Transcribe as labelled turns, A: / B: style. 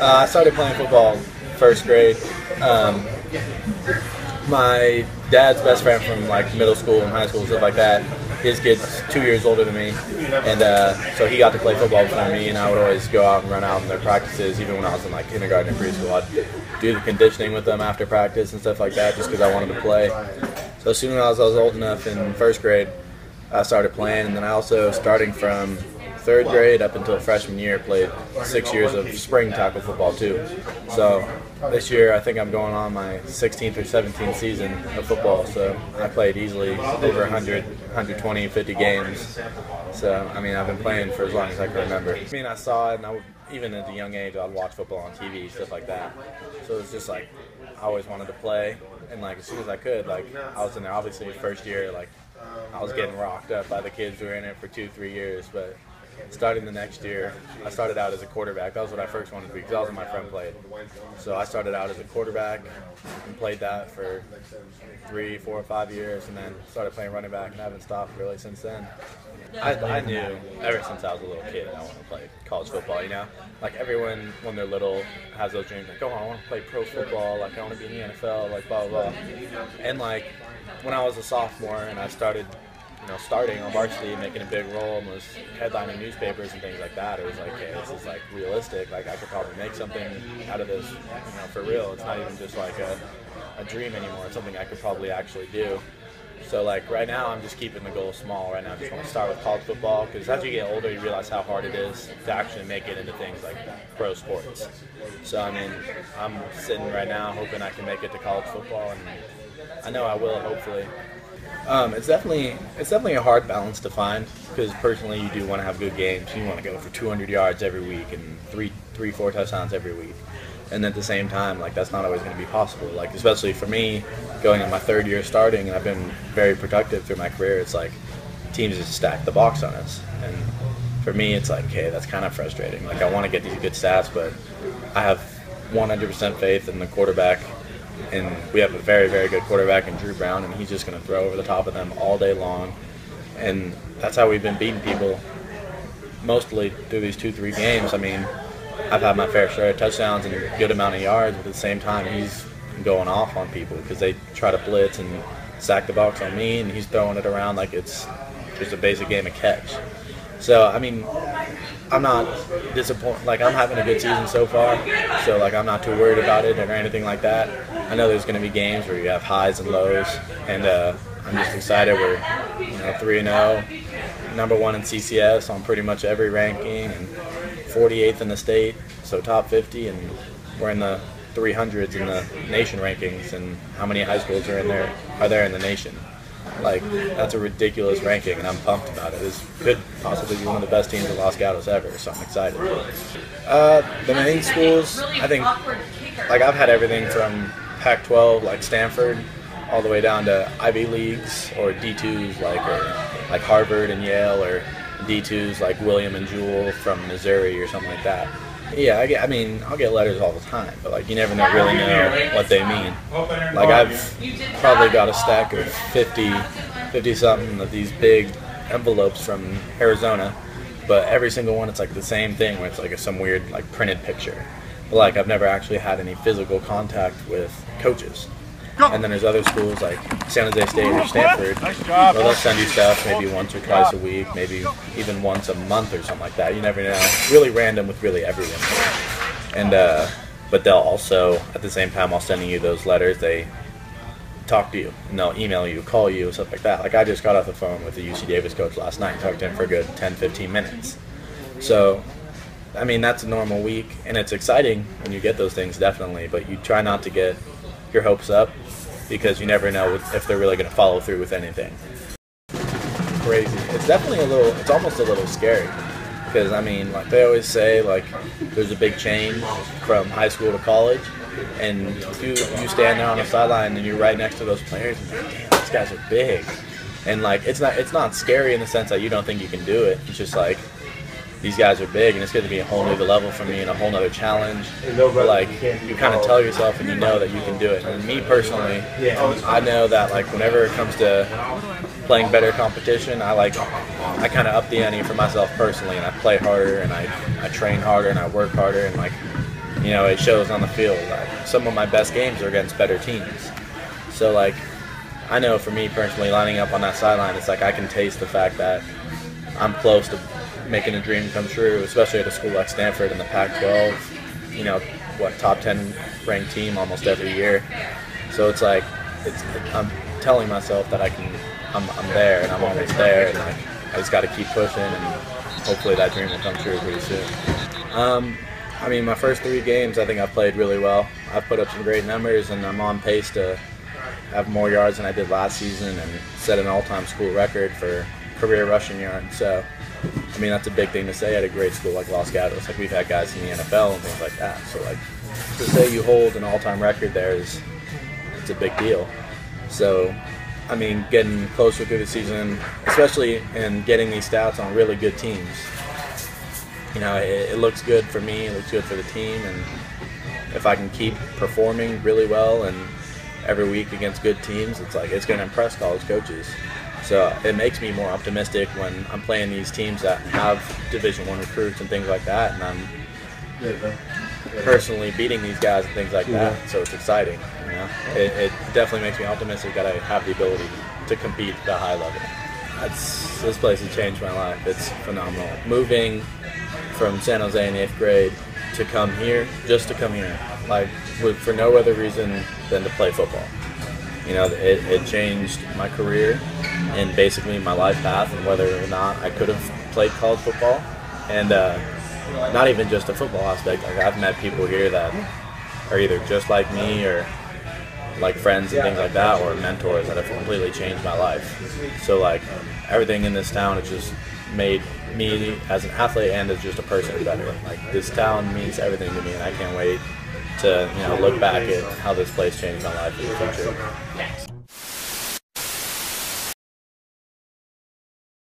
A: I started playing football first grade. Um, my dad's best friend from like middle school and high school, stuff like that. His kid's 2 years older than me, and so he got to play football before me. And I would always go out and run out in their practices, even when I was in like kindergarten and preschool. I'd do the conditioning with them after practice and stuff like that, just because I wanted to play. So as soon as I was old enough in first grade, I started playing, and then I also, starting from third grade up until freshman year, played 6 years of spring tackle football too. So this year I think I'm going on my 16th or 17th season of football. So I played easily over 100, 120, 50 games. So I mean, I've been playing for as long as I can remember. I mean, I saw it, and even at a young age, I'd watch football on TV, stuff like that. So it's just like I always wanted to play, and like as soon as I could, like I was in there. Obviously, first year, like I was getting rocked up by the kids who were in it for 2-3 years, but starting the next year, I started out as a quarterback. That was what I first wanted to be, because that was what my friend played. So I started out as a quarterback and played that for 3, 4, 5 years, and then started playing running back, and I haven't stopped really since then. I knew ever since I was a little kid I wanted to play college football, you know? Like everyone, when they're little, has those dreams, like, oh, I want to play pro football, like I want to be in the NFL, like blah, blah, blah. And like when I was a sophomore and I started starting on varsity, making a big role, and was headlining newspapers and things like that, it was like, hey, this is like realistic. Like I could probably make something out of this, for real. It's not even just like a dream anymore. It's something I could probably actually do. So like right now, I'm just keeping the goal small. Right now, I just want to start with college football, because as you get older, you realize how hard it is to actually make it into things like pro sports. So I mean, I'm sitting right now hoping I can make it to college football, and I know I will, hopefully. It's definitely a hard balance to find, because personally you do want to have good games. You want to go for 200 yards every week and three, 4 touchdowns every week. And at the same time, like that's not always going to be possible. Like especially for me, going in my third year starting, and I've been very productive through my career. It's like teams just stack the box on us, and for me, it's like, okay, that's kind of frustrating. Like I want to get these good stats, but I have 100% faith in the quarterback. And we have a very, very good quarterback in Drew Brown, and he's just going to throw over the top of them all day long. And that's how we've been beating people mostly through these 2-3 games. I mean, I've had my fair share of touchdowns and a good amount of yards, but at the same time, he's going off on people because they try to blitz and stack the box on me, and he's throwing it around like it's just a basic game of catch. So, I mean, I'm not disappointed. Like, I'm having a good season so far, so, like, I'm not too worried about it or anything like that. I know there's going to be games where you have highs and lows, and I'm just excited. We're 3-0, number 1 in CCS on pretty much every ranking, and 48th in the state, so top 50, and we're in the 300s in the nation rankings, and how many high schools are there in the nation. Like, that's a ridiculous ranking, and I'm pumped about it. This could possibly be one of the best teams of Los Gatos ever, so I'm excited. The main schools, I think, like, I've had everything from Pac-12, like Stanford, all the way down to Ivy Leagues or D2s, like Harvard and Yale, or D2s like William and Jewell from Missouri or something like that. Yeah, I'll get letters all the time, but like you never really know what they mean. Like I've probably got a stack of 50 something of these big envelopes from Arizona, but every single one it's like the same thing, where it's like some weird like printed picture. But like I've never actually had any physical contact with coaches. And then there's other schools like San Jose State or Stanford, where they'll send you stuff maybe once or twice a week, maybe even once a month or something like that. You never know. Really random with really everyone. And but they'll also, at the same time while sending you those letters, they talk to you, and they'll email you, call you, stuff like that. Like I just got off the phone with the UC Davis coach last night and talked to him for a good 10-15 minutes. So, I mean, that's a normal week, and it's exciting when you get those things, definitely, but you try not to get your hopes up, because you never know if they're really going to follow through with anything. Crazy. It's definitely it's almost a little scary, because I mean, like they always say, like there's a big change from high school to college, and you stand there on the sideline and you're right next to those players and you're like, damn, these guys are big. And like it's not scary in the sense that you don't think you can do it. It's just like, these guys are big, and it's going to be a whole new level for me and a whole nother challenge. But like, you kind of tell yourself and you know that you can do it. And me personally, I know that like whenever it comes to playing better competition, I kind of up the ante for myself personally, and I play harder, and I train harder, and I work harder, and like you know, it shows on the field. Like, some of my best games are against better teams. So, like, I know for me personally, lining up on that sideline, it's like I can taste the fact that I'm close to making a dream come true, especially at a school like Stanford in the Pac-12. You know, top 10 ranked team almost every year. So it's like I'm telling myself that I'm there and I'm almost there, and like I just got to keep pushing, and hopefully that dream will come true pretty soon. I mean, my first 3 games, I think I've played really well. I've put up some great numbers, and I'm on pace to have more yards than I did last season and set an all-time school record for career rushing yards. So, I mean, that's a big thing to say at a great school like Los Gatos. Like, we've had guys in the NFL and things like that. So, like, to say you hold an all-time record there it's a big deal. So, I mean, getting closer through the season, especially in getting these stats on really good teams, you know, it looks good for me, it looks good for the team, and if I can keep performing really well and every week against good teams, it's like it's going to impress college coaches. So it makes me more optimistic when I'm playing these teams that have Division I recruits and things like that, and I'm personally beating these guys and things like that. So it's exciting. You know, it definitely makes me optimistic that I have the ability to compete at a high level. This place has changed my life. It's phenomenal. Moving from San Jose in 8th grade to come here, just to come here, like for no other reason than to play football. You know, it changed my career and basically my life path, and whether or not I could have played college football. And not even just the football aspect. Like, I've met people here that are either just like me or like friends and things like that, or mentors that have completely changed my life. So like everything in this town has just made me as an athlete and as just a person better. Like, this town means everything to me, and I can't wait to, you know, look back at how this place changed my life in the future.